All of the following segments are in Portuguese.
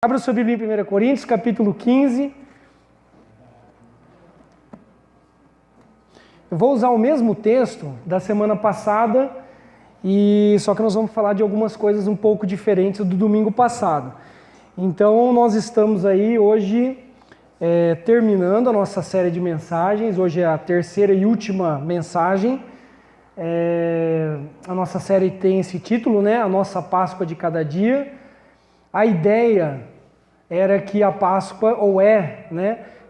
Abra sua Bíblia em 1 Coríntios, capítulo 15. Eu vou usar o mesmo texto da semana passada, só que nós vamos falar de algumas coisas um pouco diferentes do domingo passado. Então, nós estamos aí hoje terminando a nossa série de mensagens. Hoje é a terceira e última mensagem. A nossa série tem esse título, né? A nossa Páscoa de cada dia. A ideia era que a Páscoa,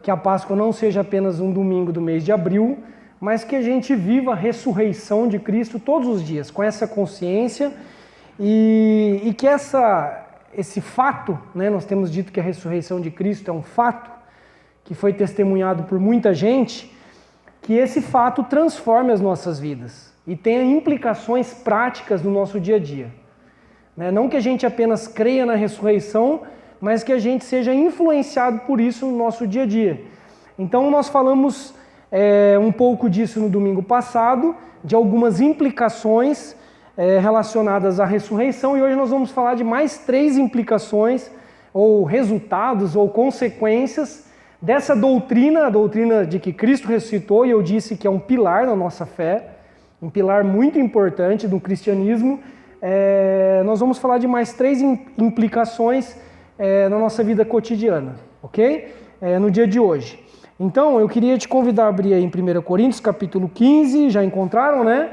que a Páscoa não seja apenas um domingo do mês de abril, mas que a gente viva a ressurreição de Cristo todos os dias, com essa consciência e que esse fato, né, nós temos dito que a ressurreição de Cristo é um fato que foi testemunhado por muita gente, que esse fato transforme as nossas vidas e tenha implicações práticas no nosso dia a dia. Não que a gente apenas creia na ressurreição, mas que a gente seja influenciado por isso no nosso dia a dia. Então nós falamos um pouco disso no domingo passado, de algumas implicações relacionadas à ressurreição, e hoje nós vamos falar de mais 3 implicações, ou resultados, ou consequências dessa doutrina, a doutrina de que Cristo ressuscitou, e eu disse que é um pilar na nossa fé, um pilar muito importante do cristianismo. Nós vamos falar de mais 3 implicações na nossa vida cotidiana, ok? No dia de hoje. Então, eu queria te convidar a abrir aí em 1 Coríntios, capítulo 15, já encontraram, né?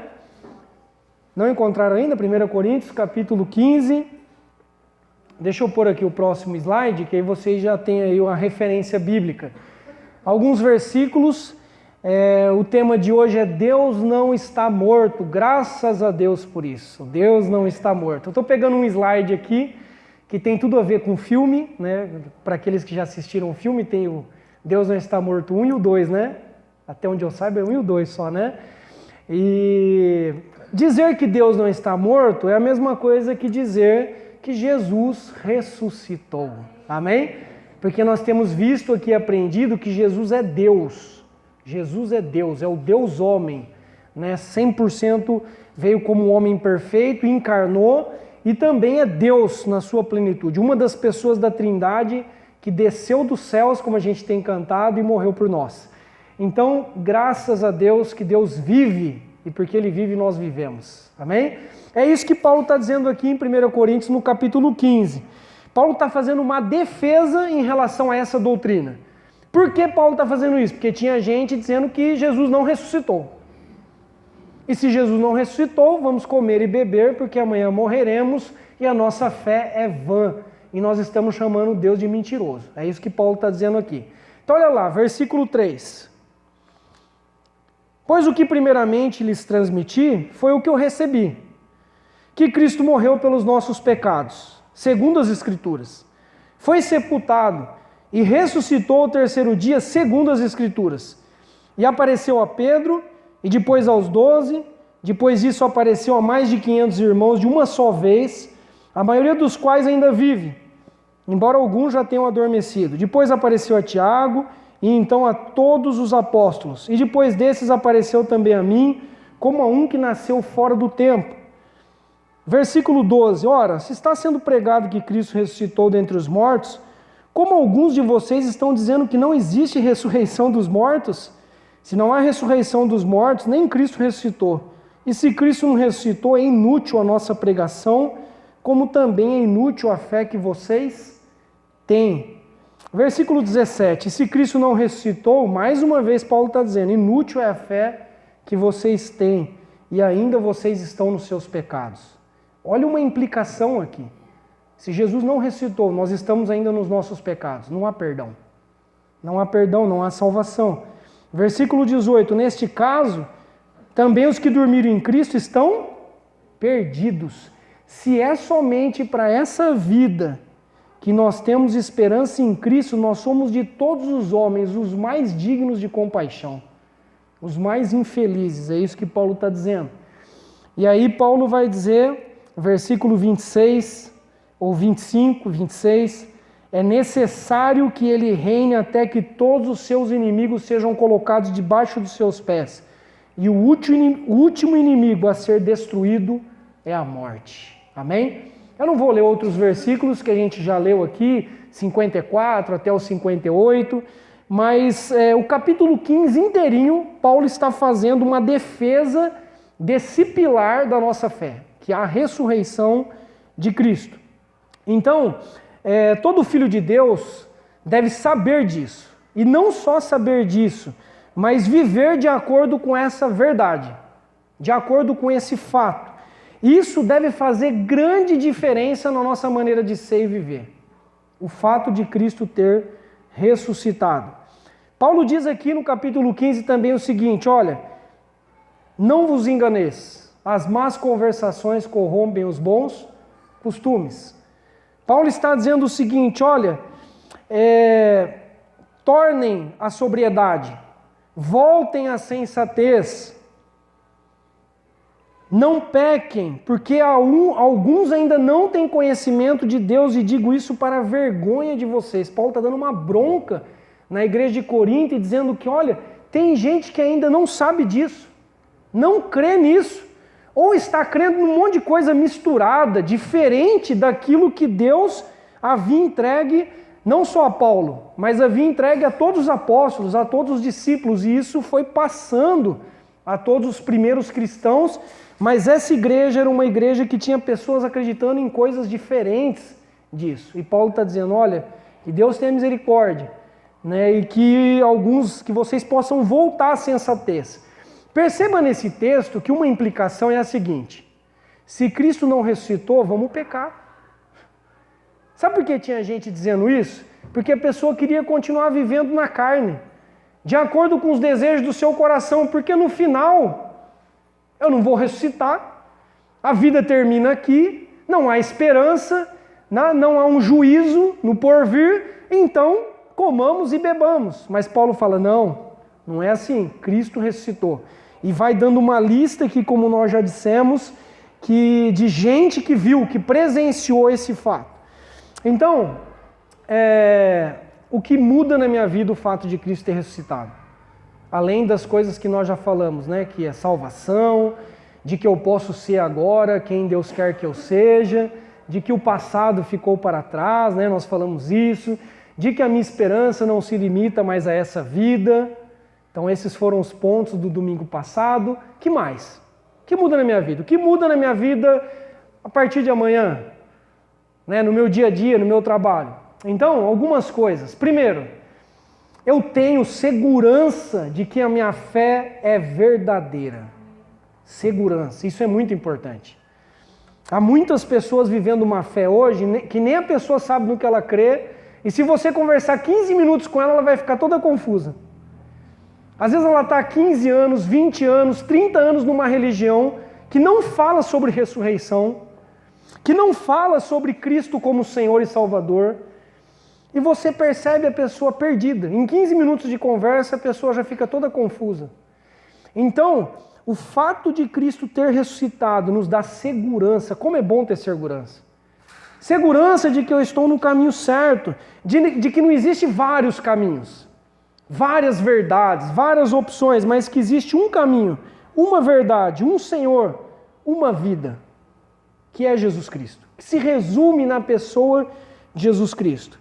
Não encontraram ainda? 1 Coríntios, capítulo 15. Deixa eu pôr aqui o próximo slide, que aí vocês já têm aí uma referência bíblica. Alguns versículos. O tema de hoje é Deus não está morto, graças a Deus por isso. Deus não está morto. Eu estou pegando um slide aqui que tem tudo a ver com filme, né? Para aqueles que já assistiram o filme, tem o Deus não está morto 1 e o 2, né? Até onde eu saiba é 1 e o 2 só, né? E dizer que Deus não está morto é a mesma coisa que dizer que Jesus ressuscitou. Amém? Porque nós temos visto aqui, aprendido que Jesus é Deus. Jesus é Deus, é o Deus homem, né? 100% veio como um homem perfeito, encarnou e também é Deus na sua plenitude. Uma das pessoas da Trindade que desceu dos céus, como a gente tem cantado, e morreu por nós. Então, graças a Deus que Deus vive e porque Ele vive nós vivemos. Amém? É isso que Paulo está dizendo aqui em 1 Coríntios no capítulo 15. Paulo está fazendo uma defesa em relação a essa doutrina. Por que Paulo está fazendo isso? Porque tinha gente dizendo que Jesus não ressuscitou. E se Jesus não ressuscitou, vamos comer e beber, porque amanhã morreremos e a nossa fé é vã. E nós estamos chamando Deus de mentiroso. É isso que Paulo está dizendo aqui. Então olha lá, versículo 3. Pois o que primeiramente lhes transmiti foi o que eu recebi. Que Cristo morreu pelos nossos pecados, segundo as Escrituras. Foi sepultado e ressuscitou ao terceiro dia, segundo as Escrituras. E apareceu a Pedro, e depois aos 12, depois disso apareceu a mais de 500 irmãos de uma só vez, a maioria dos quais ainda vive, embora alguns já tenham adormecido. Depois apareceu a Tiago, e então a todos os apóstolos. E depois desses apareceu também a mim, como a um que nasceu fora do tempo. Versículo 12. Ora, se está sendo pregado que Cristo ressuscitou dentre os mortos, como alguns de vocês estão dizendo que não existe ressurreição dos mortos? Se não há ressurreição dos mortos, nem Cristo ressuscitou. E se Cristo não ressuscitou, é inútil a nossa pregação, como também é inútil a fé que vocês têm. Versículo 17. Se Cristo não ressuscitou, mais uma vez Paulo está dizendo, inútil é a fé que vocês têm, e ainda vocês estão nos seus pecados. Olha uma implicação aqui. Se Jesus não ressuscitou, nós estamos ainda nos nossos pecados. Não há perdão. Não há perdão, não há salvação. Versículo 18. Neste caso, também os que dormiram em Cristo estão perdidos. Se é somente para essa vida que nós temos esperança em Cristo, nós somos de todos os homens os mais dignos de compaixão. Os mais infelizes. É isso que Paulo está dizendo. E aí Paulo vai dizer, versículo 26... ou 25, 26, é necessário que ele reine até que todos os seus inimigos sejam colocados debaixo dos seus pés. E o último inimigo a ser destruído é a morte. Amém? Eu não vou ler outros versículos que a gente já leu aqui, 54 até o 58, mas o capítulo 15 inteirinho, Paulo está fazendo uma defesa desse pilar da nossa fé, que é a ressurreição de Cristo. Então, todo filho de Deus deve saber disso, e não só saber disso, mas viver de acordo com essa verdade, de acordo com esse fato. Isso deve fazer grande diferença na nossa maneira de ser e viver. O fato de Cristo ter ressuscitado. Paulo diz aqui no capítulo 15 também o seguinte, olha, não vos enganeis, as más conversações corrompem os bons costumes. Paulo está dizendo o seguinte, olha, tornem a sobriedade, voltem à sensatez, não pequem, porque alguns ainda não têm conhecimento de Deus, e digo isso para a vergonha de vocês. Paulo está dando uma bronca na igreja de Corinto e dizendo que, olha, tem gente que ainda não sabe disso, não crê nisso, ou está crendo num monte de coisa misturada, diferente daquilo que Deus havia entregue, não só a Paulo, mas havia entregue a todos os apóstolos, a todos os discípulos, e isso foi passando a todos os primeiros cristãos. Mas essa igreja era uma igreja que tinha pessoas acreditando em coisas diferentes disso. E Paulo está dizendo, olha, que Deus tenha misericórdia, né? E que vocês possam voltar à sensatez. Perceba nesse texto que uma implicação é a seguinte: se Cristo não ressuscitou, vamos pecar. Sabe por que tinha gente dizendo isso? Porque a pessoa queria continuar vivendo na carne, de acordo com os desejos do seu coração, porque no final eu não vou ressuscitar, a vida termina aqui, não há esperança, não há um juízo no porvir, então comamos e bebamos. Mas Paulo fala, não é assim, Cristo ressuscitou. E vai dando uma lista aqui, como nós já dissemos, de gente que viu, que presenciou esse fato. Então, o que muda na minha vida o fato de Cristo ter ressuscitado? Além das coisas que nós já falamos, né? Que é salvação, de que eu posso ser agora quem Deus quer que eu seja, de que o passado ficou para trás, né? Nós falamos isso, de que a minha esperança não se limita mais a essa vida. Então esses foram os pontos do domingo passado. Que mais? O que muda na minha vida? O que muda na minha vida a partir de amanhã? Né? No meu dia a dia, no meu trabalho. Então, algumas coisas. Primeiro, eu tenho segurança de que a minha fé é verdadeira. Segurança, isso é muito importante. Há muitas pessoas vivendo uma fé hoje que nem a pessoa sabe no que ela crê, e se você conversar 15 minutos com ela, ela vai ficar toda confusa. Às vezes ela está há 15 anos, 20 anos, 30 anos numa religião que não fala sobre ressurreição, que não fala sobre Cristo como Senhor e Salvador, e você percebe a pessoa perdida. Em 15 minutos de conversa, a pessoa já fica toda confusa. Então, o fato de Cristo ter ressuscitado nos dá segurança. Como é bom ter segurança. Segurança de que eu estou no caminho certo, de que não existe vários caminhos, várias verdades, várias opções, mas que existe um caminho, uma verdade, um Senhor, uma vida, que é Jesus Cristo, que se resume na pessoa de Jesus Cristo.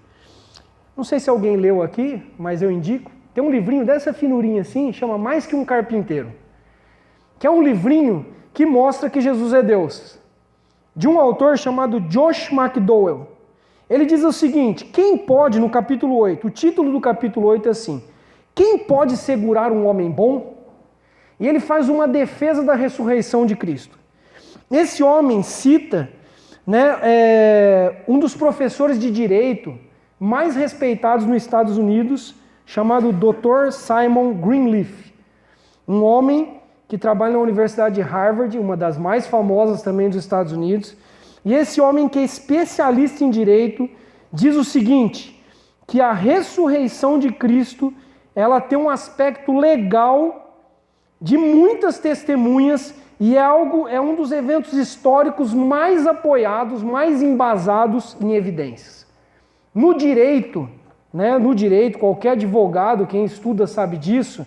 Não sei se alguém leu aqui, mas eu indico. Tem um livrinho dessa finurinha assim, chama Mais que um Carpinteiro. Que é um livrinho que mostra que Jesus é Deus. De um autor chamado Josh McDowell. Ele diz o seguinte, quem pode, no capítulo 8, o título do capítulo 8 é assim, quem pode segurar um homem bom? E ele faz uma defesa da ressurreição de Cristo. Esse homem cita, né, um dos professores de direito mais respeitados nos Estados Unidos, chamado Dr. Simon Greenleaf, um homem que trabalha na Universidade de Harvard, uma das mais famosas também dos Estados Unidos, e esse homem que é especialista em direito, diz o seguinte, que a ressurreição de Cristo, ela tem um aspecto legal de muitas testemunhas e é um dos eventos históricos mais apoiados, mais embasados em evidências. No direito, qualquer advogado, quem estuda sabe disso,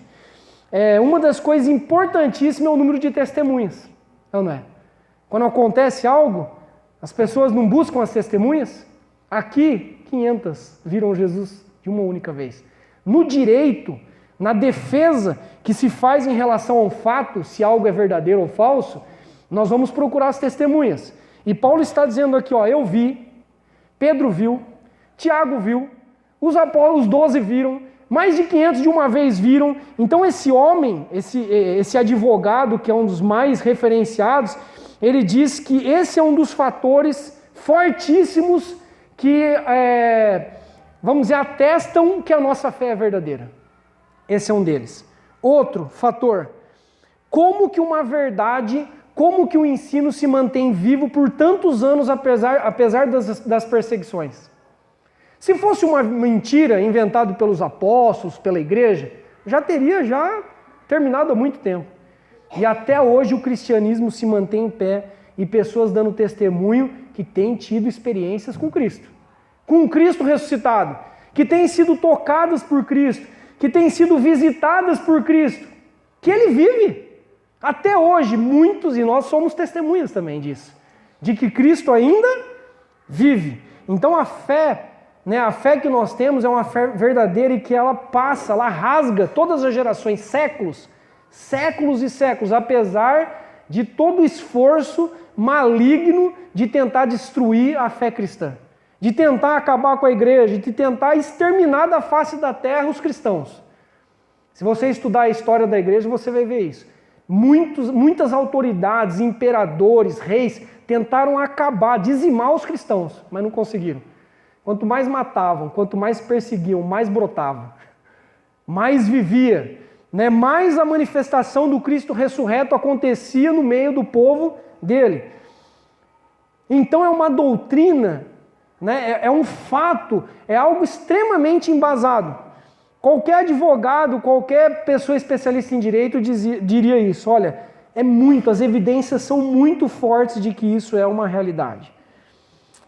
uma das coisas importantíssimas é o número de testemunhas, não é? Quando acontece algo, As pessoas não buscam as testemunhas? Aqui, 500 viram Jesus de uma única vez. No direito, na defesa que se faz em relação ao fato, se algo é verdadeiro ou falso, nós vamos procurar as testemunhas. E Paulo está dizendo aqui, ó, eu vi, Pedro viu, Tiago viu, os 12 viram, mais de 500 de uma vez viram. Então esse homem, esse advogado, que é um dos mais referenciados, ele diz que esse é um dos fatores fortíssimos que, vamos dizer, atestam que a nossa fé é verdadeira. Esse é um deles. Outro fator, como que uma verdade, como que o ensino se mantém vivo por tantos anos apesar das perseguições? Se fosse uma mentira inventada pelos apóstolos, pela igreja, já teria terminado há muito tempo. E até hoje o cristianismo se mantém em pé e pessoas dando testemunho que têm tido experiências com Cristo ressuscitado, que têm sido tocadas por Cristo, que têm sido visitadas por Cristo, que Ele vive. Até hoje, muitos, e nós somos testemunhas também disso, de que Cristo ainda vive. Então a fé que nós temos é uma fé verdadeira e que ela passa, ela rasga todas as gerações, séculos e séculos, apesar de todo o esforço maligno de tentar destruir a fé cristã, de tentar acabar com a igreja, de tentar exterminar da face da terra os cristãos. Se você estudar a história da igreja, você vai ver isso. Muitas autoridades, imperadores, reis, tentaram acabar, dizimar os cristãos, mas não conseguiram. Quanto mais matavam, quanto mais perseguiam, mais brotava, mais vivia, mais a manifestação do Cristo ressurreto acontecia no meio do povo dele. Então é uma doutrina, é um fato, é algo extremamente embasado. Qualquer advogado, qualquer pessoa especialista em direito diria isso. Olha, as evidências são muito fortes de que isso é uma realidade.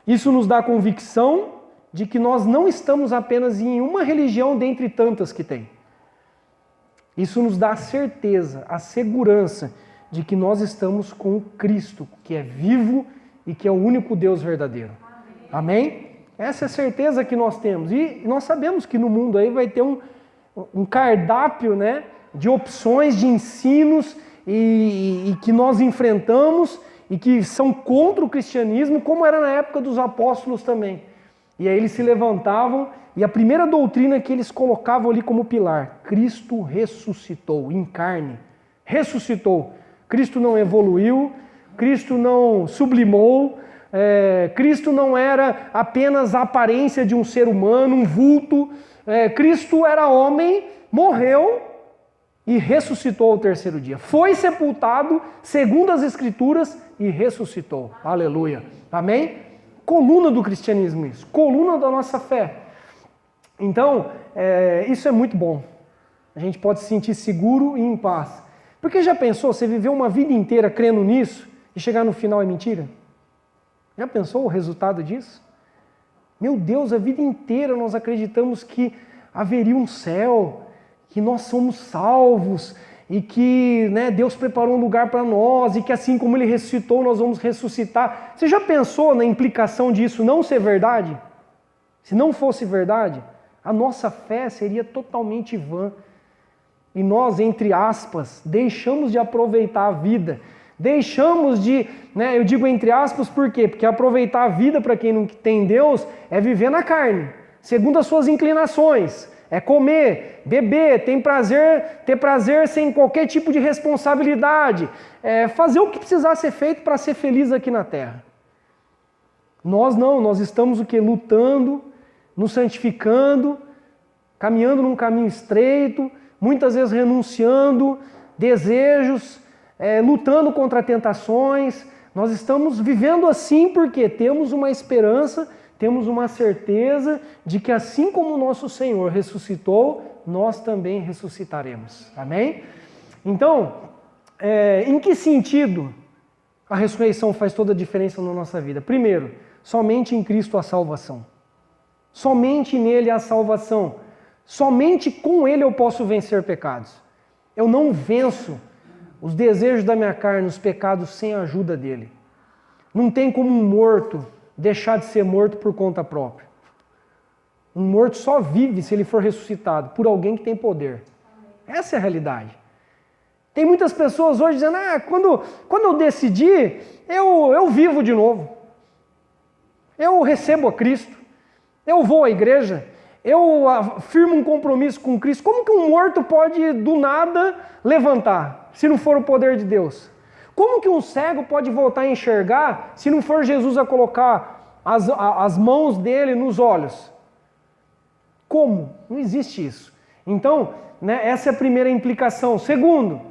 Isso nos dá convicção de que nós não estamos apenas em uma religião dentre tantas que tem. Isso nos dá a certeza, a segurança de que nós estamos com Cristo, que é vivo e que é o único Deus verdadeiro. Amém? Essa é a certeza que nós temos. E nós sabemos que no mundo aí vai ter um cardápio, de opções, de ensinos e que nós enfrentamos e que são contra o cristianismo, como era na época dos apóstolos também. E aí eles se levantavam e a primeira doutrina que eles colocavam ali como pilar, Cristo ressuscitou em carne, ressuscitou. Cristo não evoluiu, Cristo não sublimou, Cristo não era apenas a aparência de um ser humano, um vulto. Cristo era homem, morreu e ressuscitou ao terceiro dia. Foi sepultado, segundo as Escrituras, e ressuscitou. Aleluia. Amém? Coluna do cristianismo isso. Coluna da nossa fé. Então, isso é muito bom. A gente pode se sentir seguro e em paz. Porque já pensou, você viveu uma vida inteira crendo nisso e chegar no final é mentira? Já pensou o resultado disso? Meu Deus, a vida inteira nós acreditamos que haveria um céu, que nós somos salvos e que Deus preparou um lugar para nós e que assim como Ele ressuscitou, nós vamos ressuscitar. Você já pensou na implicação disso não ser verdade? Se não fosse verdade, a nossa fé seria totalmente vã. E nós, entre aspas, deixamos de aproveitar a vida. Deixamos de, eu digo entre aspas, por quê? Porque aproveitar a vida para quem não tem Deus é viver na carne, segundo as suas inclinações. É comer, beber, ter prazer sem qualquer tipo de responsabilidade. Fazer o que precisar ser feito para ser feliz aqui na terra. Nós não, nós estamos o quê? Lutando, nos santificando, caminhando num caminho estreito, muitas vezes renunciando, desejos, lutando contra tentações. Nós estamos vivendo assim porque temos uma esperança, temos uma certeza de que assim como o nosso Senhor ressuscitou, nós também ressuscitaremos. Amém? Então, em que sentido a ressurreição faz toda a diferença na nossa vida? Primeiro, somente em Cristo a salvação. Somente nele a salvação. Somente com ele eu posso vencer pecados. Eu não venço os desejos da minha carne, os pecados, sem a ajuda dele. Não tem como um morto deixar de ser morto por conta própria. Um morto só vive se ele for ressuscitado por alguém que tem poder. Essa é a realidade. Tem muitas pessoas hoje dizendo, quando eu decidir, eu vivo de novo. Eu recebo a Cristo. Eu vou à igreja. Eu firmo um compromisso com Cristo. Como que um morto pode do nada levantar, se não for o poder de Deus? Como que um cego pode voltar a enxergar, se não for Jesus a colocar as mãos dele nos olhos? Como? Não existe isso. Então, essa é a primeira implicação. Segundo,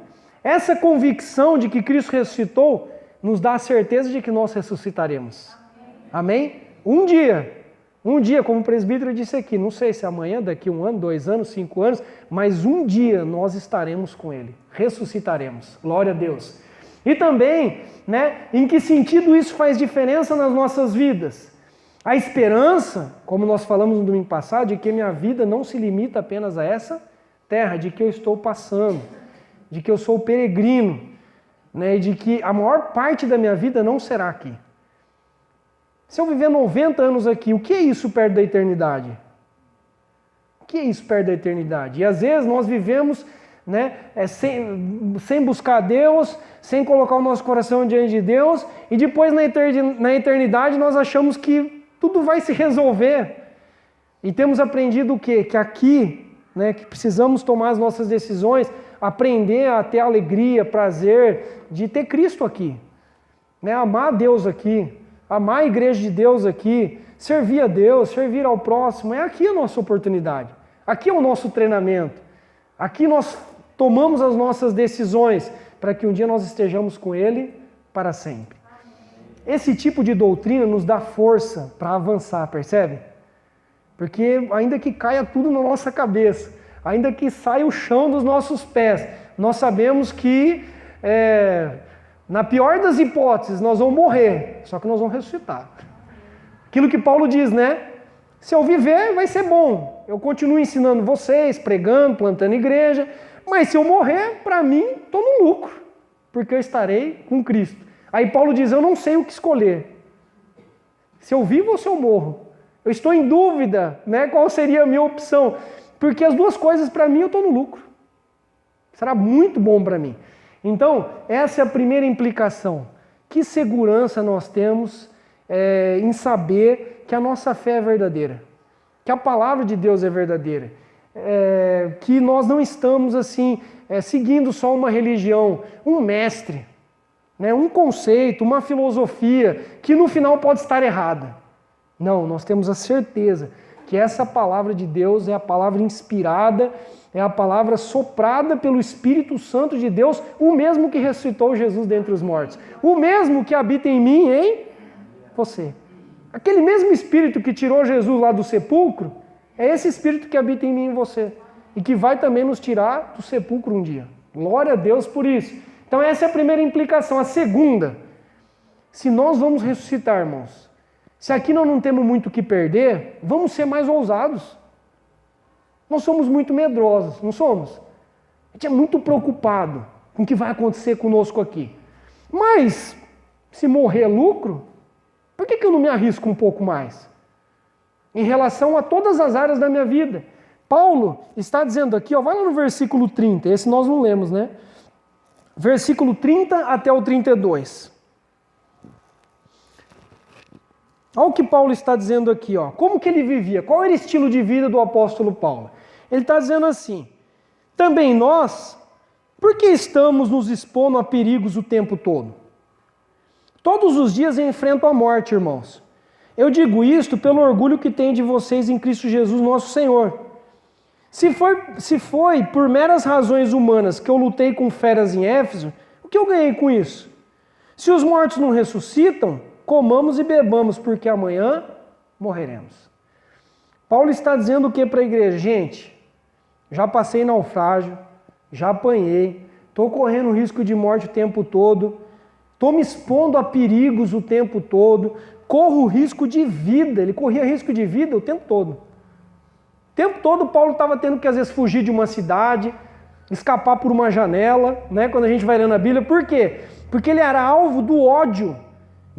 essa convicção de que Cristo ressuscitou nos dá a certeza de que nós ressuscitaremos. Amém? Um dia, como o presbítero disse aqui, não sei se amanhã, daqui 1 ano, 2 anos, 5 anos, mas um dia nós estaremos com Ele, ressuscitaremos. Glória a Deus. E também, em que sentido isso faz diferença nas nossas vidas? A esperança, como nós falamos no domingo passado, de que minha vida não se limita apenas a essa terra, de que eu estou passando, de que eu sou peregrino, e de que a maior parte da minha vida não será aqui. Se eu viver 90 anos aqui, o que é isso perto da eternidade? O que é isso perto da eternidade? E às vezes nós vivemos sem buscar Deus, sem colocar o nosso coração diante de Deus, e depois na eternidade nós achamos que tudo vai se resolver. E temos aprendido o quê? Que aqui, que precisamos tomar as nossas decisões, aprender a ter alegria, prazer de ter Cristo aqui, amar a Deus aqui, amar a igreja de Deus aqui, servir a Deus, servir ao próximo. É aqui a nossa oportunidade, aqui é o nosso treinamento, aqui nós tomamos as nossas decisões para que um dia nós estejamos com Ele para sempre. Esse tipo de doutrina nos dá força para avançar, percebe? Porque ainda que caia tudo na nossa cabeça, ainda que saia o chão dos nossos pés, nós sabemos que, na pior das hipóteses, nós vamos morrer, só que nós vamos ressuscitar. Aquilo que Paulo diz, se eu viver, vai ser bom. Eu continuo ensinando vocês, pregando, plantando igreja, mas se eu morrer, para mim, estou no lucro, porque eu estarei com Cristo. Aí Paulo diz, eu não sei o que escolher. Se eu vivo ou se eu morro. Eu estou em dúvida, qual seria a minha opção. Porque as duas coisas, para mim, eu estou no lucro. Será muito bom para mim. Então, essa é a primeira implicação. Que segurança nós temos em saber que a nossa fé é verdadeira. Que a palavra de Deus é verdadeira. Que nós não estamos assim seguindo só uma religião, um mestre, um conceito, uma filosofia que no final pode estar errada. Não, nós temos a certeza que essa palavra de Deus é a palavra inspirada, é a palavra soprada pelo Espírito Santo de Deus, o mesmo que ressuscitou Jesus dentre os mortos, o mesmo que habita em mim e em você. Aquele mesmo Espírito que tirou Jesus lá do sepulcro, é esse Espírito que habita em mim e em você, e que vai também nos tirar do sepulcro um dia. Glória a Deus por isso. Então essa é a primeira implicação. A segunda, se nós vamos ressuscitar, irmãos, se aqui nós não temos muito o que perder, vamos ser mais ousados. Nós somos muito medrosos, não somos? A gente é muito preocupado com o que vai acontecer conosco aqui. Mas, se morrer é lucro, por que eu não me arrisco um pouco mais? Em relação a todas as áreas da minha vida. Paulo está dizendo aqui, vai lá no versículo 30, esse nós não lemos, Versículo 30 até o 32. Olha o que Paulo está dizendo aqui, como que ele vivia, qual era o estilo de vida do apóstolo Paulo? Ele está dizendo assim, também nós, por que estamos nos expondo a perigos o tempo todo? Todos os dias eu enfrento a morte, irmãos. Eu digo isto pelo orgulho que tenho de vocês em Cristo Jesus, nosso Senhor. Se foi por meras razões humanas que eu lutei com feras em Éfeso, o que eu ganhei com isso? Se os mortos não ressuscitam, comamos e bebamos, porque amanhã morreremos. Paulo está dizendo o que para a igreja? Gente, já passei naufrágio, já apanhei, estou correndo risco de morte o tempo todo, estou me expondo a perigos o tempo todo, corro risco de vida. Ele corria risco de vida o tempo todo. O tempo todo Paulo estava tendo que às vezes fugir de uma cidade, escapar por uma janela, quando a gente vai lendo a Bíblia. Por quê? Porque ele era alvo do ódio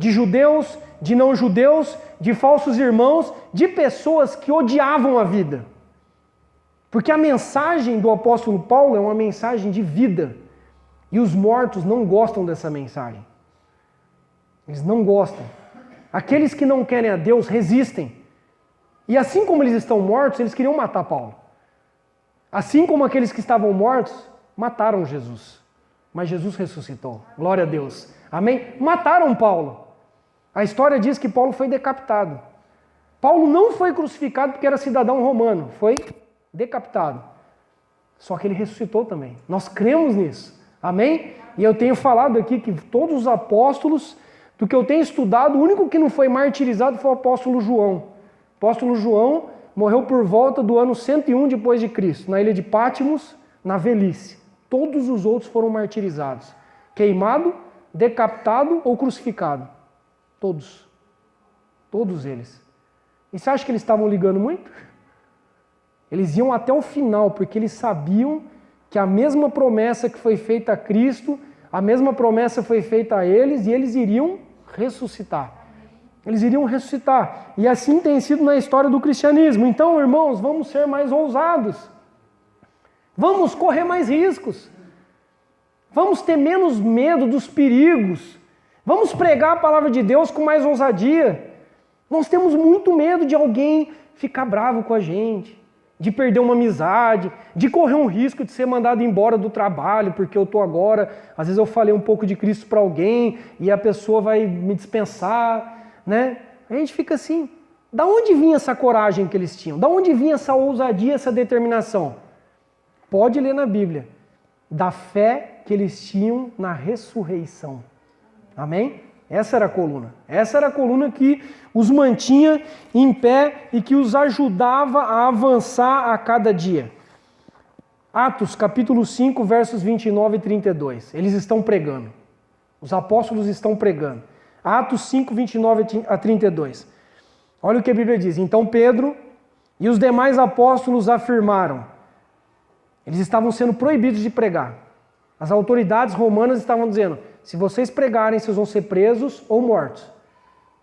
de judeus, de não judeus, de falsos irmãos, de pessoas que odiavam a vida. Porque a mensagem do apóstolo Paulo é uma mensagem de vida. E os mortos não gostam dessa mensagem. Eles não gostam. Aqueles que não querem a Deus resistem. E assim como eles estão mortos, eles queriam matar Paulo. Assim como aqueles que estavam mortos, mataram Jesus. Mas Jesus ressuscitou. Glória a Deus. Amém? Mataram Paulo. A história diz que Paulo foi decapitado. Paulo não foi crucificado porque era cidadão romano. Foi decapitado. Só que ele ressuscitou também. Nós cremos nisso. Amém? E eu tenho falado aqui que todos os apóstolos, do que eu tenho estudado, o único que não foi martirizado foi o apóstolo João. O apóstolo João morreu por volta do ano 101 depois de Cristo, na ilha de Pátimos, na velhice. Todos os outros foram martirizados. Queimado, decapitado ou crucificado. Todos. Todos eles. E você acha que eles estavam ligando muito? Eles iam até o final, porque eles sabiam que a mesma promessa que foi feita a Cristo, a mesma promessa foi feita a eles, e eles iriam ressuscitar. Eles iriam ressuscitar. E assim tem sido na história do cristianismo. Então, irmãos, vamos ser mais ousados. Vamos correr mais riscos. Vamos ter menos medo dos perigos. Vamos pregar a palavra de Deus com mais ousadia. Nós temos muito medo de alguém ficar bravo com a gente, de perder uma amizade, de correr um risco de ser mandado embora do trabalho, porque eu estou agora, às vezes eu falei um pouco de Cristo para alguém e a pessoa vai me dispensar, né? A gente fica assim, da onde vinha essa coragem que eles tinham? Da onde vinha essa ousadia, essa determinação? Pode ler na Bíblia, da fé que eles tinham na ressurreição. Amém? Essa era a coluna. Essa era a coluna que os mantinha em pé e que os ajudava a avançar a cada dia. Atos, capítulo 5, versos 29 e 32. Eles estão pregando. Os apóstolos estão pregando. Atos 5, 29 a 32. Olha o que a Bíblia diz. Então Pedro e os demais apóstolos afirmaram. Eles estavam sendo proibidos de pregar. As autoridades romanas estavam dizendo: se vocês pregarem, vocês vão ser presos ou mortos.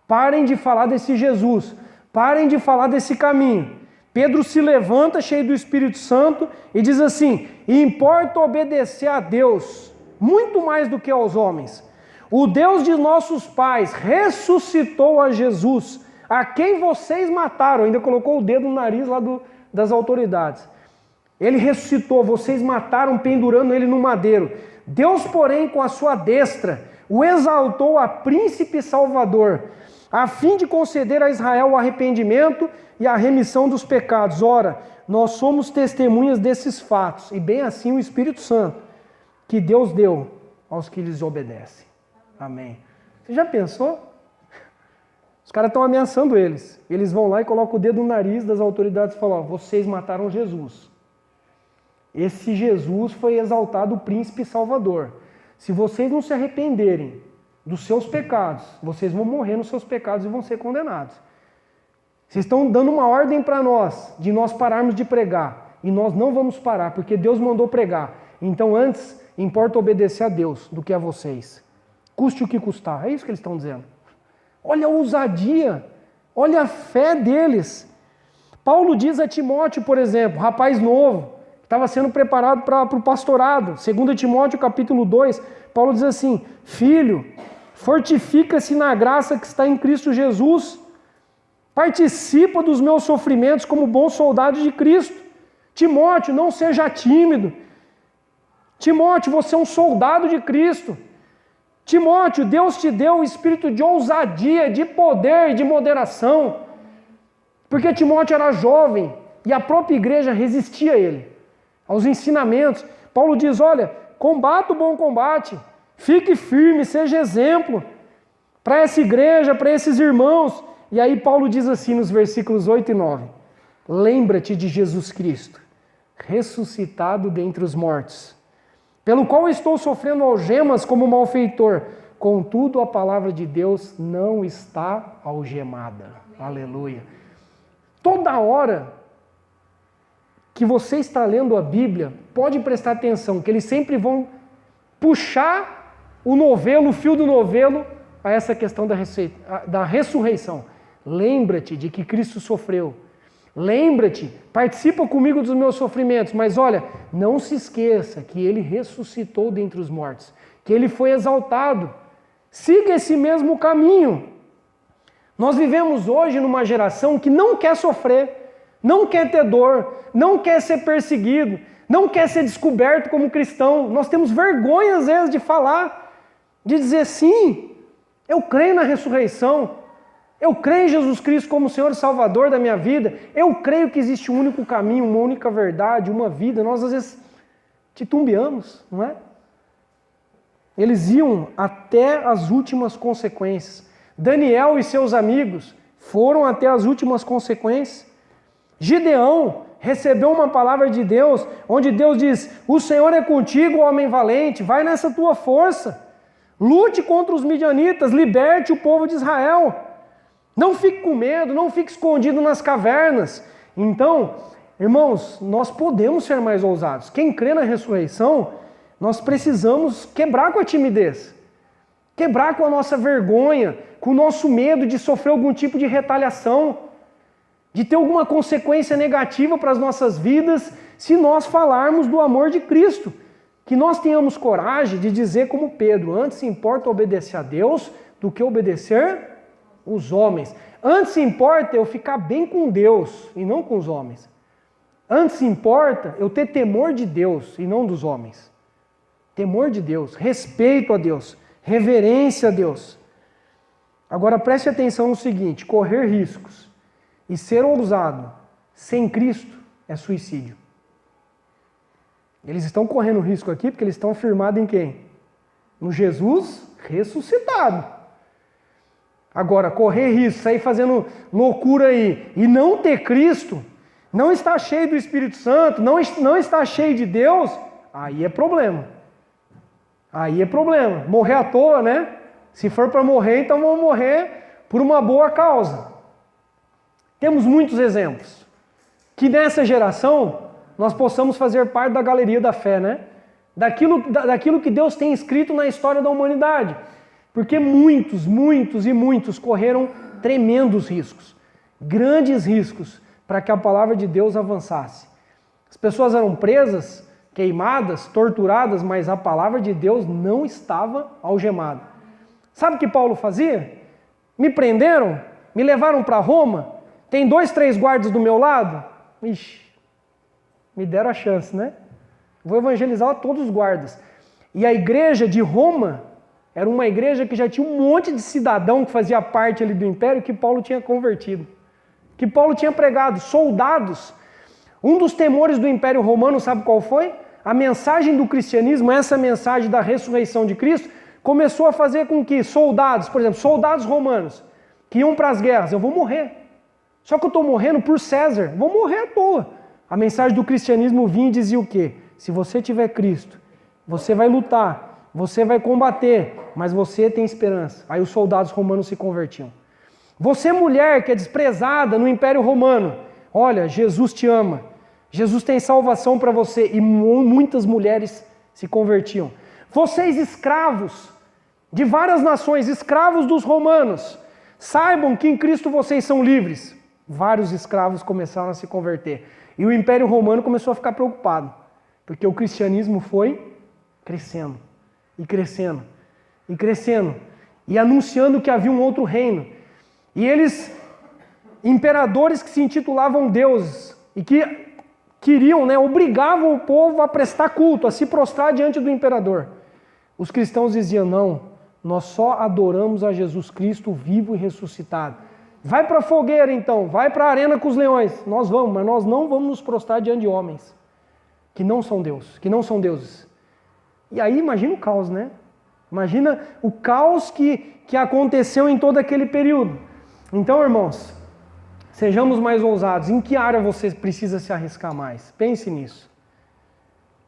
Parem de falar desse Jesus. Parem de falar desse caminho. Pedro se levanta cheio do Espírito Santo e diz assim: importa obedecer a Deus muito mais do que aos homens. O Deus de nossos pais ressuscitou a Jesus, a quem vocês mataram. Ainda colocou o dedo no nariz lá das autoridades. Ele ressuscitou, vocês mataram pendurando ele no madeiro. Deus, porém, com a sua destra, o exaltou a príncipe salvador, a fim de conceder a Israel o arrependimento e a remissão dos pecados. Ora, nós somos testemunhas desses fatos, e bem assim o Espírito Santo, que Deus deu aos que lhes obedecem. Amém. Você já pensou? Os caras estão ameaçando eles. Eles vão lá e colocam o dedo no nariz das autoridades e falam: vocês mataram Jesus. Esse Jesus foi exaltado o príncipe salvador. Se vocês não se arrependerem dos seus pecados, vocês vão morrer nos seus pecados e vão ser condenados. Vocês estão dando uma ordem para nós, de nós pararmos de pregar. E nós não vamos parar, porque Deus mandou pregar. Então antes, importa obedecer a Deus do que a vocês. Custe o que custar. É isso que eles estão dizendo. Olha a ousadia, olha a fé deles. Paulo diz a Timóteo, por exemplo, rapaz novo, estava sendo preparado para o pastorado. 2 Timóteo, capítulo 2, Paulo diz assim: filho, fortifica-se na graça que está em Cristo Jesus. Participa dos meus sofrimentos como bom soldado de Cristo. Timóteo, não seja tímido. Timóteo, você é um soldado de Cristo. Timóteo, Deus te deu o espírito de ousadia, de poder e de moderação. Porque Timóteo era jovem e a própria igreja resistia a ele, aos ensinamentos. Paulo diz: olha, combata o bom combate, fique firme, seja exemplo para essa igreja, para esses irmãos. E aí Paulo diz assim nos versículos 8 e 9: lembra-te de Jesus Cristo, ressuscitado dentre os mortos, pelo qual estou sofrendo algemas como malfeitor, contudo a palavra de Deus não está algemada. Aleluia. Toda hora que você está lendo a Bíblia, pode prestar atenção, que eles sempre vão puxar o novelo, o fio do novelo, a essa questão da ressurreição. Lembra-te de que Cristo sofreu. Lembra-te, participa comigo dos meus sofrimentos, mas olha, não se esqueça que Ele ressuscitou dentre os mortos, que Ele foi exaltado. Siga esse mesmo caminho. Nós vivemos hoje numa geração que não quer sofrer, não quer ter dor, não quer ser perseguido, não quer ser descoberto como cristão. Nós temos vergonha às vezes de falar, de dizer sim, eu creio na ressurreição, eu creio em Jesus Cristo como Senhor e Salvador da minha vida, eu creio que existe um único caminho, uma única verdade, uma vida. Nós às vezes titubeamos, não é? Eles iam até as últimas consequências. Daniel e seus amigos foram até as últimas consequências. Gideão recebeu uma palavra de Deus, onde Deus diz: o Senhor é contigo, homem valente, vai nessa tua força. Lute contra os midianitas, liberte o povo de Israel. Não fique com medo, não fique escondido nas cavernas. Então, irmãos, nós podemos ser mais ousados. Quem crê na ressurreição, nós precisamos quebrar com a timidez, quebrar com a nossa vergonha, com o nosso medo de sofrer algum tipo de retaliação, de ter alguma consequência negativa para as nossas vidas, se nós falarmos do amor de Cristo. Que nós tenhamos coragem de dizer como Pedro: antes importa obedecer a Deus do que obedecer os homens. Antes importa eu ficar bem com Deus e não com os homens. Antes importa eu ter temor de Deus e não dos homens. Temor de Deus, respeito a Deus, reverência a Deus. Agora preste atenção no seguinte: correr riscos e ser ousado sem Cristo é suicídio. Eles estão correndo risco aqui porque eles estão firmados em quem? No Jesus ressuscitado. Agora, correr risco, sair fazendo loucura aí e não ter Cristo, não estar cheio do Espírito Santo, não estar cheio de Deus, aí é problema. Aí é problema. Morrer à toa, né? Se for para morrer, então vamos morrer por uma boa causa. Temos muitos exemplos. Que nessa geração nós possamos fazer parte da galeria da fé, né? Daquilo que Deus tem escrito na história da humanidade. Porque muitos e muitos correram tremendos riscos, grandes riscos, para que a palavra de Deus avançasse. As pessoas eram presas, queimadas, torturadas, mas a palavra de Deus não estava algemada. Sabe o que Paulo fazia? Me prenderam, me levaram para Roma, tem 2, 3 guardas do meu lado? Ixi, me deram a chance, né? Vou evangelizar todos os guardas. E a igreja de Roma era uma igreja que já tinha um monte de cidadão que fazia parte ali do império que Paulo tinha convertido, que Paulo tinha pregado, soldados. Um dos temores do Império Romano, sabe qual foi? A mensagem do cristianismo, essa mensagem da ressurreição de Cristo, começou a fazer com que soldados, por exemplo, soldados romanos, que iam para as guerras: eu vou morrer. Só que eu estou morrendo por César, vou morrer à toa. A mensagem do cristianismo vinha e dizia o quê? Se você tiver Cristo, você vai lutar, você vai combater, mas você tem esperança. Aí os soldados romanos se convertiam. Você, mulher que é desprezada no Império Romano, olha, Jesus te ama, Jesus tem salvação para você. E muitas mulheres se convertiam. Vocês, escravos de várias nações, escravos dos romanos, saibam que em Cristo vocês são livres. Vários escravos começaram a se converter. E o Império Romano começou a ficar preocupado, porque o cristianismo foi crescendo, e crescendo, e crescendo, e anunciando que havia um outro reino. E eles, imperadores que se intitulavam deuses, e que queriam, obrigavam o povo a prestar culto, a se prostrar diante do imperador. Os cristãos diziam: não, nós só adoramos a Jesus Cristo vivo e ressuscitado. Vai para a fogueira então, vai para a arena com os leões. Nós vamos, mas nós não vamos nos prostrar diante de homens que não são Deus, que não são deuses. E aí imagina o caos, né? Imagina o caos que aconteceu em todo aquele período. Então, irmãos, sejamos mais ousados. Em que área você precisa se arriscar mais? Pense nisso.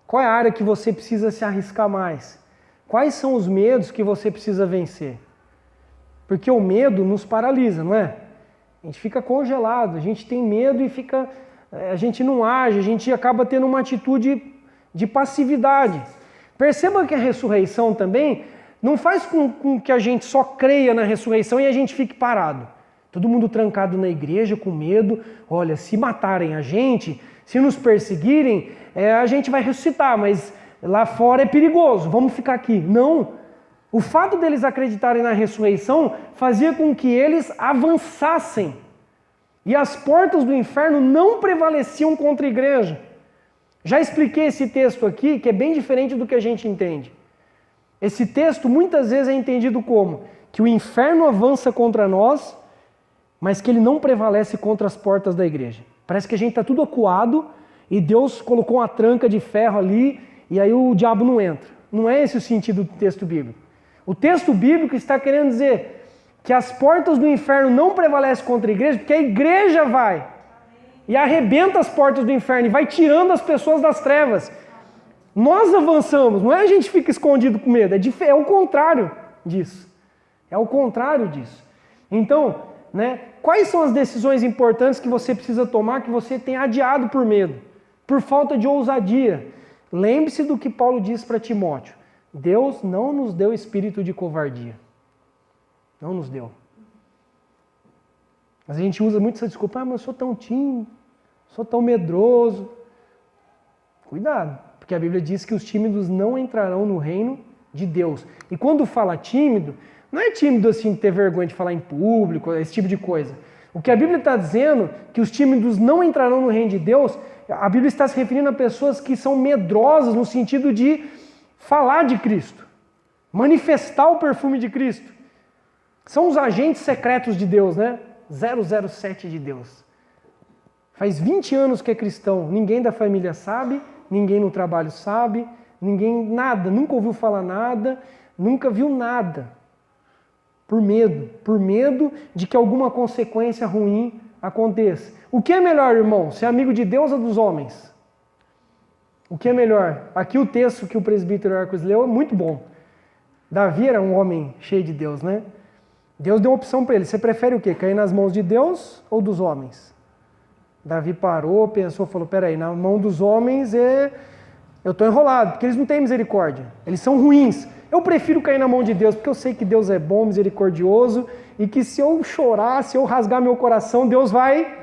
Qual é a área que você precisa se arriscar mais? Quais são os medos que você precisa vencer? Porque o medo nos paralisa, não é? A gente fica congelado, a gente tem medo e a gente não age, a gente acaba tendo uma atitude de passividade. Perceba que a ressurreição também Não faz com que a gente só creia na ressurreição e a gente fique parado. Todo mundo trancado na igreja com medo. Olha, se matarem a gente, se nos perseguirem, a gente vai ressuscitar, mas lá fora é perigoso, vamos ficar aqui. Não. O fato deles acreditarem na ressurreição fazia com que eles avançassem. E as portas do inferno não prevaleciam contra a igreja. Já expliquei esse texto aqui, que é bem diferente do que a gente entende. Esse texto muitas vezes é entendido como que o inferno avança contra nós, mas que ele não prevalece contra as portas da igreja. Parece que a gente está tudo acuado e Deus colocou uma tranca de ferro ali e aí o diabo não entra. Não é esse o sentido do texto bíblico. O texto bíblico está querendo dizer que as portas do inferno não prevalecem contra a igreja, porque a igreja vai e arrebenta as portas do inferno e vai tirando as pessoas das trevas. Nós avançamos, não é a gente fica escondido com medo, é o contrário disso. É o contrário disso. Então, quais são as decisões importantes que você precisa tomar que você tem adiado por medo, por falta de ousadia? Lembre-se do que Paulo disse para Timóteo. Deus não nos deu espírito de covardia. Não nos deu. Mas a gente usa muito essa desculpa. Mas eu sou tão tímido, sou tão medroso. Cuidado, porque a Bíblia diz que os tímidos não entrarão no reino de Deus. E quando fala tímido, não é tímido assim ter vergonha de falar em público, esse tipo de coisa. O que a Bíblia está dizendo, que os tímidos não entrarão no reino de Deus, a Bíblia está se referindo a pessoas que são medrosas no sentido de falar de Cristo, manifestar o perfume de Cristo. São os agentes secretos de Deus, 007 de Deus. Faz 20 anos que é cristão, ninguém da família sabe, ninguém no trabalho sabe, ninguém nada, nunca ouviu falar nada, nunca viu nada. Por medo de que alguma consequência ruim aconteça. O que é melhor, irmão? Ser amigo de Deus ou dos homens? O que é melhor? Aqui o texto que o presbítero Arcos leu é muito bom. Davi era um homem cheio de Deus, Deus deu uma opção para ele. Você prefere o quê? Cair nas mãos de Deus ou dos homens? Davi parou, pensou, falou, peraí, na mão dos homens eu estou enrolado, porque eles não têm misericórdia. Eles são ruins. Eu prefiro cair na mão de Deus, porque eu sei que Deus é bom, misericordioso, e que se eu chorar, se eu rasgar meu coração, Deus vai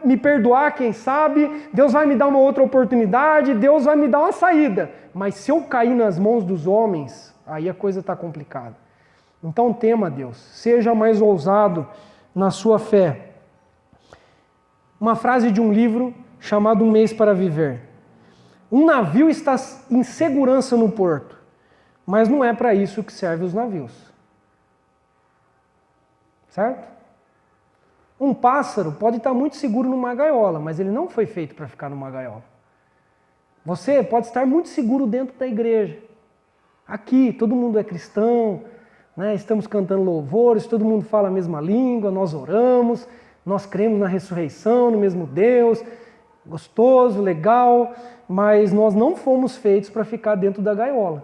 me perdoar, quem sabe, Deus vai me dar uma outra oportunidade, Deus vai me dar uma saída. Mas se eu cair nas mãos dos homens, aí a coisa está complicada. Então tema Deus, seja mais ousado na sua fé. Uma frase de um livro chamado Um Mês para Viver. Um navio está em segurança no porto, mas não é para isso que servem os navios. Certo? Um pássaro pode estar muito seguro numa gaiola, mas ele não foi feito para ficar numa gaiola. Você pode estar muito seguro dentro da igreja. Aqui, todo mundo é cristão, estamos cantando louvores, todo mundo fala a mesma língua, nós oramos, nós cremos na ressurreição, no mesmo Deus, gostoso, legal, mas nós não fomos feitos para ficar dentro da gaiola,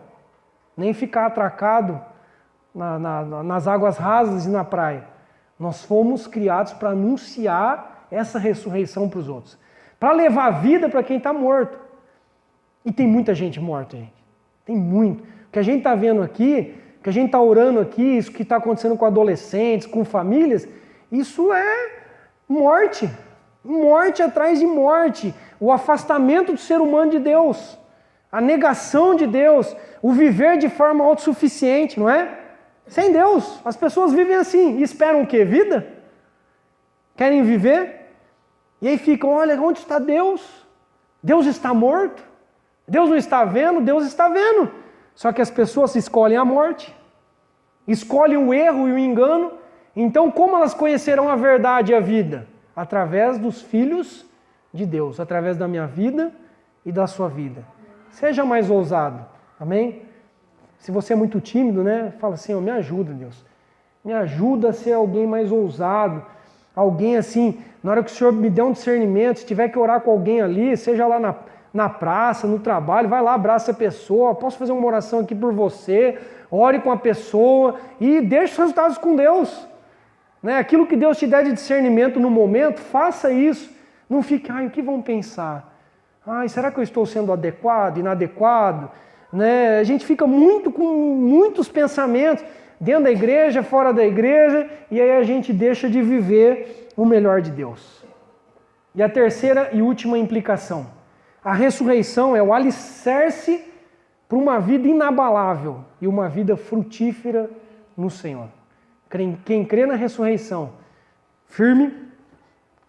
nem ficar atracado nas águas rasas e na praia. Nós fomos criados para anunciar essa ressurreição para os outros, para levar vida para quem está morto. E tem muita gente morta, gente. Tem muito. O que a gente está vendo aqui, o que a gente está orando aqui, isso que está acontecendo com adolescentes, com famílias, isso é morte. Morte atrás de morte. O afastamento do ser humano de Deus. A negação de Deus. O viver de forma autossuficiente, não é? Sem Deus. As pessoas vivem assim. E esperam o quê? Vida? Querem viver? E aí ficam, olha, onde está Deus? Deus está morto? Deus não está vendo? Deus está vendo. Só que as pessoas escolhem a morte. Escolhem o erro e o engano. Então, como elas conhecerão a verdade e a vida? Através dos filhos de Deus. Através da minha vida e da sua vida. Seja mais ousado. Amém? Se você é muito tímido, fala assim, me ajuda, Deus. Me ajuda a ser alguém mais ousado. Alguém assim, na hora que o Senhor me der um discernimento, se tiver que orar com alguém ali, seja lá na praça, no trabalho, vai lá, abraça a pessoa, posso fazer uma oração aqui por você, ore com a pessoa e deixe os resultados com Deus. Aquilo que Deus te der de discernimento no momento, faça isso. Não fique, o que vão pensar? Será que eu estou sendo adequado, inadequado? né? A gente fica com muitos pensamentos dentro da igreja, fora da igreja, e aí a gente deixa de viver o melhor de Deus. E a terceira e última implicação. A ressurreição é o alicerce para uma vida inabalável e uma vida frutífera no Senhor. Quem crê na ressurreição, firme,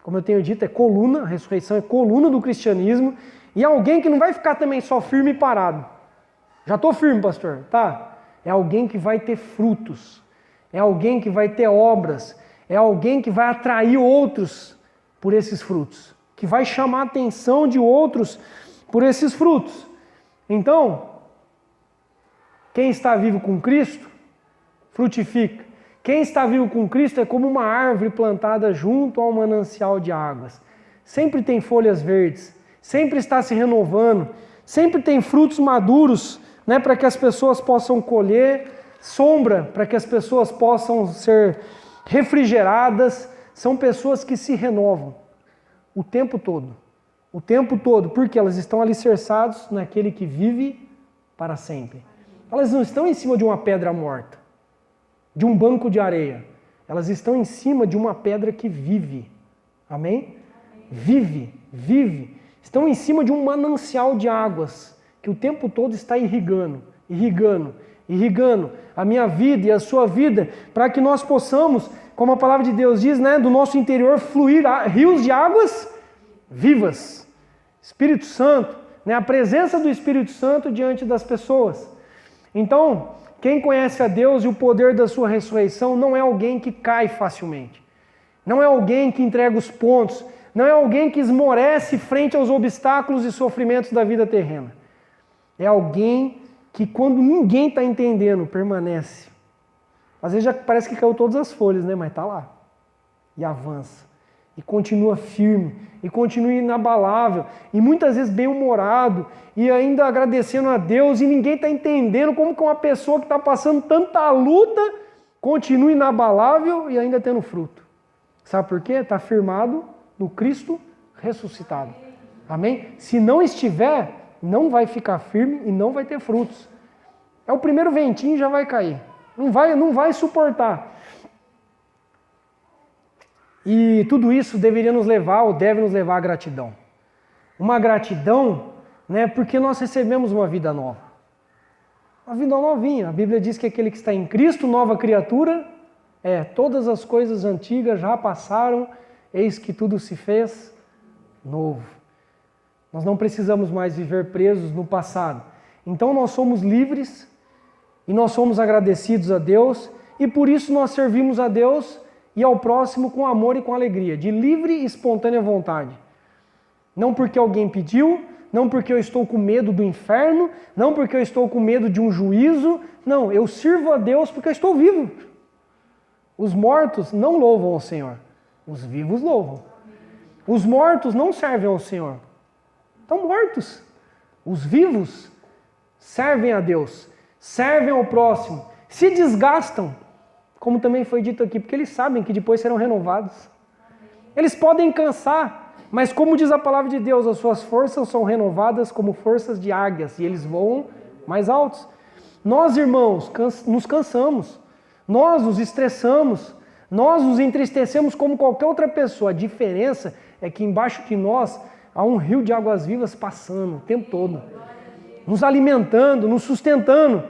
como eu tenho dito, é coluna, a ressurreição é coluna do cristianismo, e alguém que não vai ficar também só firme e parado. Já estou firme, pastor, tá? É alguém que vai ter frutos, é alguém que vai ter obras, é alguém que vai atrair outros por esses frutos, que vai chamar a atenção de outros por esses frutos. Então, quem está vivo com Cristo, frutifica. Quem está vivo com Cristo é como uma árvore plantada junto a um manancial de águas. Sempre tem folhas verdes, sempre está se renovando, sempre tem frutos maduros, né, para que as pessoas possam colher, sombra para que as pessoas possam ser refrigeradas. São pessoas que se renovam o tempo todo, porque elas estão alicerçadas naquele que vive para sempre. Elas não estão em cima de uma pedra morta, de um banco de areia. Elas estão em cima de uma pedra que vive. Amém? Vive. Estão em cima de um manancial de águas que o tempo todo está irrigando a minha vida e a sua vida, para que nós possamos, como a palavra de Deus diz, né, do nosso interior fluir rios de águas vivas. Espírito Santo, né, a presença do Espírito Santo diante das pessoas. Então, quem conhece a Deus e o poder da sua ressurreição não é alguém que cai facilmente. Não é alguém que entrega os pontos. Não é alguém que esmorece frente aos obstáculos e sofrimentos da vida terrena. É alguém que, quando ninguém está entendendo, permanece. Às vezes já parece que caiu todas as folhas, né? Mas está lá. E avança. E continua firme. E continua inabalável. E muitas vezes bem-humorado. E ainda agradecendo a Deus. E ninguém está entendendo como que uma pessoa que está passando tanta luta continua inabalável e ainda tendo fruto. Sabe por quê? Está firmado no Cristo ressuscitado. Amém? Se não estiver, não vai ficar firme e não vai ter frutos. É o primeiro ventinho e já vai cair. Não vai suportar. E tudo isso deveria nos levar, ou deve nos levar à gratidão. Uma gratidão, né, porque nós recebemos uma vida nova. Uma vida novinha. A Bíblia diz que aquele que está em Cristo, nova criatura, todas as coisas antigas já passaram, eis que tudo se fez novo. Nós não precisamos mais viver presos no passado. Então nós somos livres e nós somos agradecidos a Deus e por isso nós servimos a Deus e ao próximo com amor e com alegria, de livre e espontânea vontade. Não porque alguém pediu, não porque eu estou com medo do inferno, não porque eu estou com medo de um juízo, não, eu sirvo a Deus porque eu estou vivo. Os mortos não louvam ao Senhor, os vivos louvam. Os mortos não servem ao Senhor, estão mortos. Os vivos servem a Deus, servem ao próximo, se desgastam, como também foi dito aqui, porque eles sabem que depois serão renovados. Eles podem cansar, mas como diz a palavra de Deus, as suas forças são renovadas como forças de águias, e eles voam mais altos. Nós, irmãos, nos cansamos, nós nos estressamos, nós nos entristecemos como qualquer outra pessoa. A diferença é que embaixo de nós há um rio de águas vivas passando o tempo todo, nos alimentando, nos sustentando.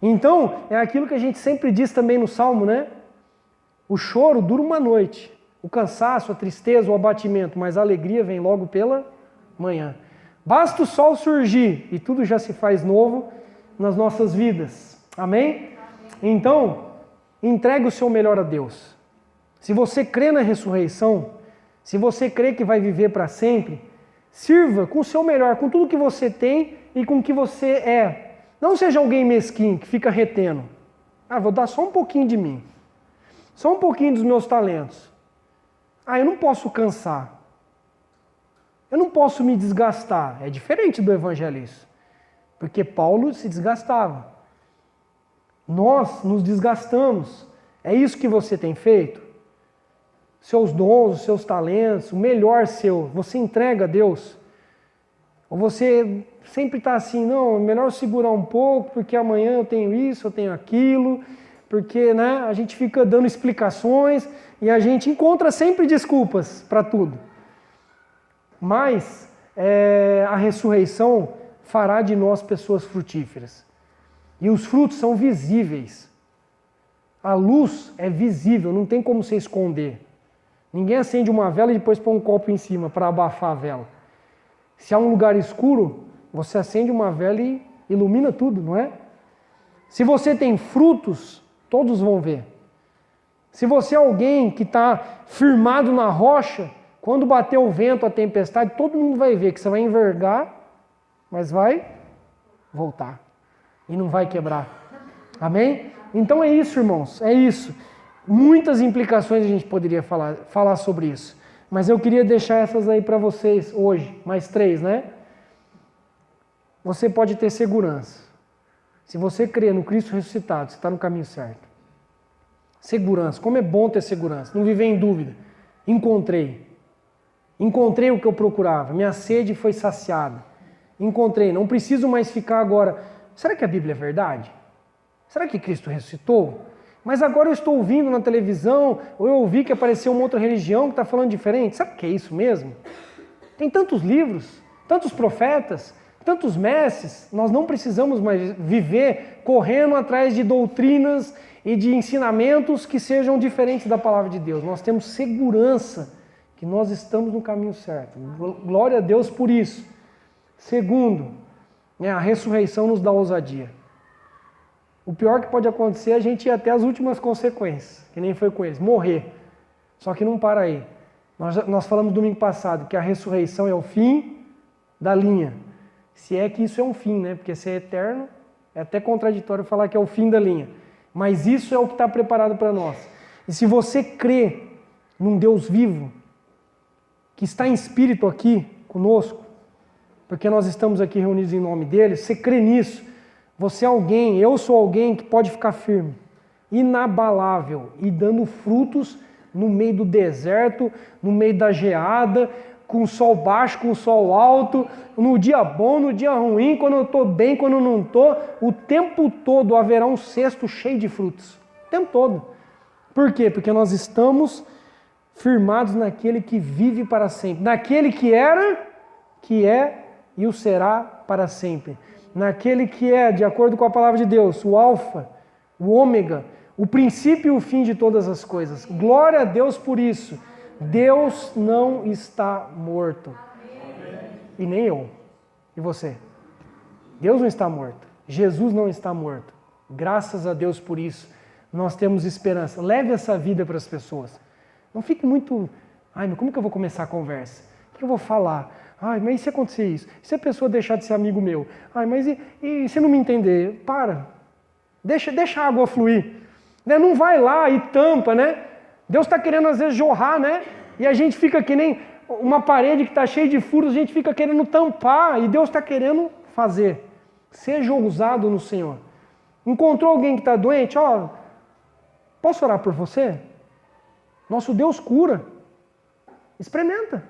Então, é aquilo que a gente sempre diz também no Salmo, né? O choro dura uma noite, o cansaço, a tristeza, o abatimento, mas a alegria vem logo pela manhã. Basta o sol surgir e tudo já se faz novo nas nossas vidas. Amém? Então, entregue o seu melhor a Deus. Se você crê na ressurreição, se você crê que vai viver para sempre, sirva com o seu melhor, com tudo que você tem e com o que você é. Não seja alguém mesquinho que fica retendo. Vou dar só um pouquinho de mim. Só um pouquinho dos meus talentos. Eu não posso cansar. Eu não posso me desgastar. É diferente do evangelho isso. Porque Paulo se desgastava. Nós nos desgastamos. É isso que você tem feito? Seus dons, os seus talentos, o melhor seu, você entrega a Deus. Ou você sempre está assim, não, é melhor segurar um pouco, porque amanhã eu tenho isso, eu tenho aquilo, porque né, a gente fica dando explicações e a gente encontra sempre desculpas para tudo. Mas a ressurreição fará de nós pessoas frutíferas. E os frutos são visíveis. A luz é visível, não tem como você esconder. Ninguém acende uma vela e depois põe um copo em cima para abafar a vela. Se há um lugar escuro, você acende uma vela e ilumina tudo, não é? Se você tem frutos, todos vão ver. Se você é alguém que está firmado na rocha, quando bater o vento, a tempestade, todo mundo vai ver que você vai envergar, mas vai voltar e não vai quebrar. Amém? Então é isso, irmãos, é isso. Muitas implicações a gente poderia falar sobre isso. Mas eu queria deixar essas aí para vocês hoje, mais 3, né? Você pode ter segurança. Se você crê no Cristo ressuscitado, você está no caminho certo. Segurança, como é bom ter segurança, não viver em dúvida. Encontrei o que eu procurava, minha sede foi saciada. Encontrei, não preciso mais ficar agora. Será que a Bíblia é verdade? Será que Cristo ressuscitou? Mas agora eu estou ouvindo na televisão, ou eu ouvi que apareceu uma outra religião que está falando diferente. Será que é isso mesmo? Tem tantos livros, tantos profetas, tantos mestres. Nós não precisamos mais viver correndo atrás de doutrinas e de ensinamentos que sejam diferentes da palavra de Deus. Nós temos segurança que nós estamos no caminho certo. Glória a Deus por isso. Segundo, a ressurreição nos dá ousadia. O pior que pode acontecer é a gente ir até as últimas consequências, que nem foi com eles, morrer. Só que não para aí. Nós falamos domingo passado que a ressurreição é o fim da linha. Se é que isso é um fim, né? Porque ser eterno é até contraditório falar que é o fim da linha. Mas isso é o que está preparado para nós. E se você crê num Deus vivo, que está em espírito aqui conosco, porque nós estamos aqui reunidos em nome dele, você crê nisso. Você é alguém, eu sou alguém que pode ficar firme, inabalável e dando frutos no meio do deserto, no meio da geada, com o sol baixo, com o sol alto, no dia bom, no dia ruim, quando eu estou bem, quando eu não estou, o tempo todo haverá um cesto cheio de frutos. O tempo todo. Por quê? Porque nós estamos firmados naquele que vive para sempre, naquele que era, que é e o será para sempre. Naquele que é, de acordo com a palavra de Deus, o alfa, o ômega, o princípio e o fim de todas as coisas. Glória a Deus por isso. Deus não está morto. E nem eu. E você? Deus não está morto. Jesus não está morto. Graças a Deus por isso. Nós temos esperança. Leve essa vida para as pessoas. Não fique muito... Ai, mas como que eu vou começar a conversa? O que eu vou falar? Ai, mas e se acontecer isso? E se a pessoa deixar de ser amigo meu? Ai, mas e se não me entender? Para. Deixa a água fluir. Né? Não vai lá e tampa, né? Deus está querendo às vezes jorrar, né? E a gente fica que nem uma parede que está cheia de furos, a gente fica querendo tampar. E Deus está querendo fazer. Seja ousado no Senhor. Encontrou alguém que está doente? Ó, posso orar por você? Nosso Deus cura. Experimenta.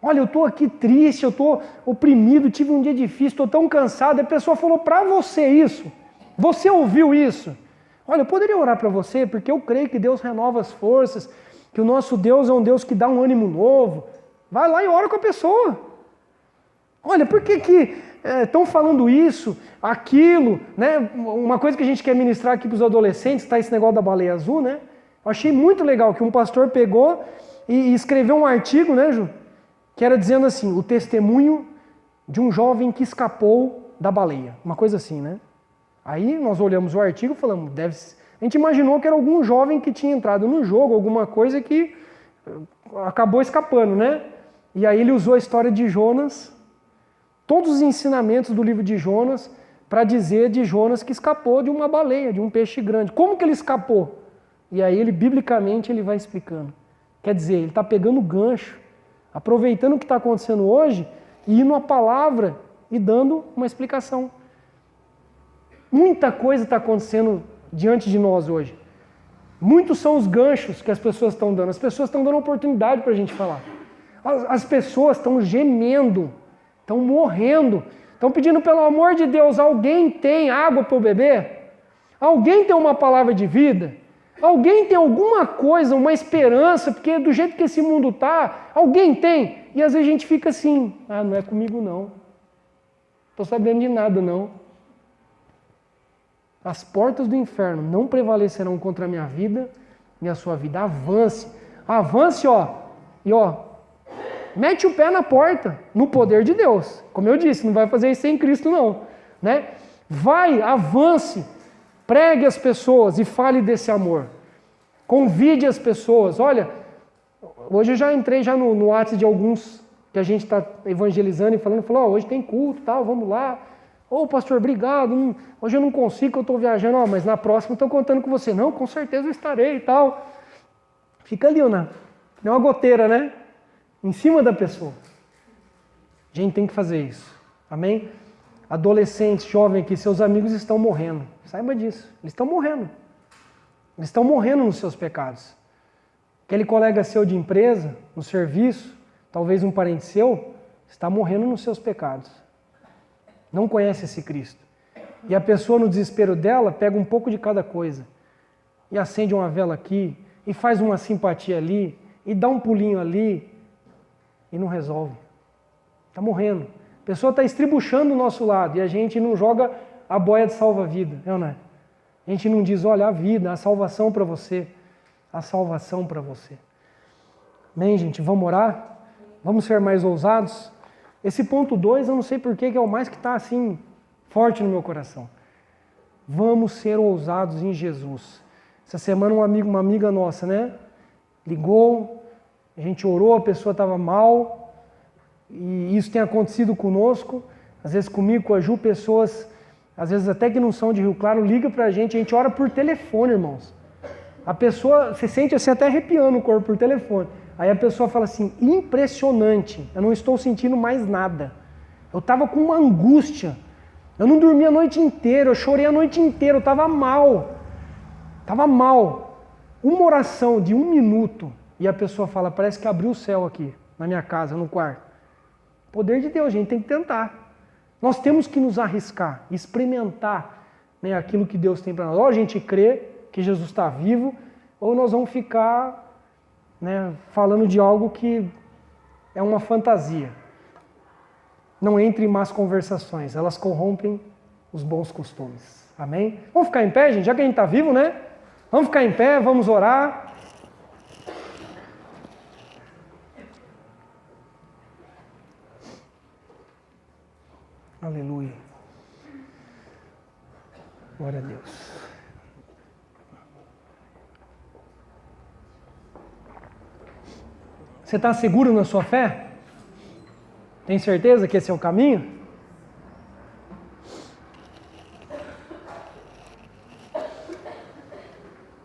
Olha, eu estou aqui triste, eu estou oprimido, tive um dia difícil, estou tão cansado. A pessoa falou para você isso. Você ouviu isso? Olha, eu poderia orar para você, porque eu creio que Deus renova as forças, que o nosso Deus é um Deus que dá um ânimo novo. Vai lá e ora com a pessoa. Olha, por que estão falando isso, aquilo, né? Uma coisa que a gente quer ministrar aqui para os adolescentes, está esse negócio da baleia azul, né? Eu achei muito legal que um pastor pegou e escreveu um artigo, né, Ju? Que era dizendo assim, o testemunho de um jovem que escapou da baleia. Uma coisa assim, né? Aí nós olhamos o artigo e falamos, a gente imaginou que era algum jovem que tinha entrado no jogo, alguma coisa que acabou escapando, né? E aí ele usou a história de Jonas, todos os ensinamentos do livro de Jonas, para dizer de Jonas que escapou de uma baleia, de um peixe grande. Como que ele escapou? E aí ele, biblicamente, ele vai explicando. Quer dizer, ele está pegando o gancho, aproveitando o que está acontecendo hoje, e indo à palavra e dando uma explicação. Muita coisa está acontecendo diante de nós hoje. Muitos são os ganchos que as pessoas estão dando. As pessoas estão dando oportunidade para a gente falar. As pessoas estão gemendo, estão morrendo, estão pedindo pelo amor de Deus, alguém tem água para eu beber? Alguém tem uma palavra de vida? Alguém tem alguma coisa, uma esperança? Porque do jeito que esse mundo está, alguém tem? E às vezes a gente fica assim, não é comigo não. Estou sabendo de nada não. As portas do inferno não prevalecerão contra a minha vida e a sua vida. Avance. Avance, e mete o pé na porta, no poder de Deus. Como eu disse, não vai fazer isso sem Cristo não, né? Vai, avance, pregue as pessoas e fale desse amor. Convide as pessoas. Olha, hoje eu já entrei no WhatsApp de alguns que a gente está evangelizando e falando, hoje tem culto, tal, vamos lá. Pastor, obrigado, hoje eu não consigo, eu estou viajando, mas na próxima eu estou contando com você. Não, com certeza eu estarei e tal. Fica ali, é uma goteira, né? Em cima da pessoa. A gente tem que fazer isso. Amém? Adolescentes, jovens aqui, seus amigos estão morrendo. Saiba disso. Eles estão morrendo. Eles estão morrendo nos seus pecados. Aquele colega seu de empresa, no serviço, talvez um parente seu, está morrendo nos seus pecados. Não conhece esse Cristo. E a pessoa, no desespero dela, pega um pouco de cada coisa. E acende uma vela aqui, e faz uma simpatia ali, e dá um pulinho ali, e não resolve. Está morrendo. A pessoa está estribuchando o nosso lado, e a gente não joga a boia de salva-vida, não é? A gente não diz, olha, a vida, a salvação para você. A salvação para você. Amém, gente? Vamos orar? Vamos ser mais ousados? Esse ponto 2, eu não sei porquê, que é o mais que está assim, forte no meu coração. Vamos ser ousados em Jesus. Essa semana uma amiga nossa, né? Ligou, a gente orou, a pessoa estava mal, e isso tem acontecido conosco, às vezes comigo, com a Ju, pessoas, às vezes até que não são de Rio Claro, liga pra gente ora por telefone, irmãos. A pessoa, você sente assim até arrepiando o corpo por telefone. Aí a pessoa fala assim, impressionante, eu não estou sentindo mais nada. Eu estava com uma angústia, eu não dormi a noite inteira, eu chorei a noite inteira, eu estava mal. Estava mal. Uma oração de 1 minuto, e a pessoa fala, parece que abriu o céu aqui, na minha casa, no quarto. Poder de Deus, a gente tem que tentar. Nós temos que nos arriscar, experimentar, né, aquilo que Deus tem para nós. Ou a gente crê que Jesus está vivo, ou nós vamos ficar, né, falando de algo que é uma fantasia. Não entre em más conversações, elas corrompem os bons costumes. Amém? Vamos ficar em pé, gente? Já que a gente está vivo, né? Vamos ficar em pé, vamos orar. Aleluia. Glória a Deus. Você está seguro na sua fé? Tem certeza que esse é o caminho?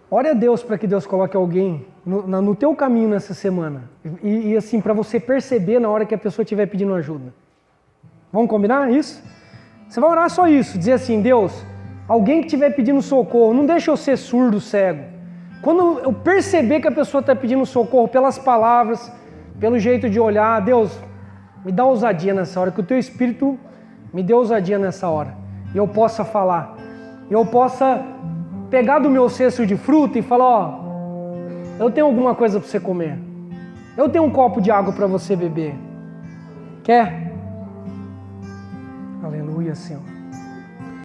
Ore a Deus para que Deus coloque alguém no teu caminho nessa semana. E assim, para você perceber na hora que a pessoa estiver pedindo ajuda. Vamos combinar isso? Você vai orar só isso, dizer assim, Deus, alguém que estiver pedindo socorro, não deixa eu ser surdo, cego. Quando eu perceber que a pessoa está pedindo socorro pelas palavras, pelo jeito de olhar, Deus, me dá ousadia nessa hora, que o teu Espírito me dê ousadia nessa hora. E eu possa falar, e eu possa pegar do meu cesto de fruta e falar, eu tenho alguma coisa para você comer. Eu tenho um copo de água para você beber. Quer? Aleluia, Senhor.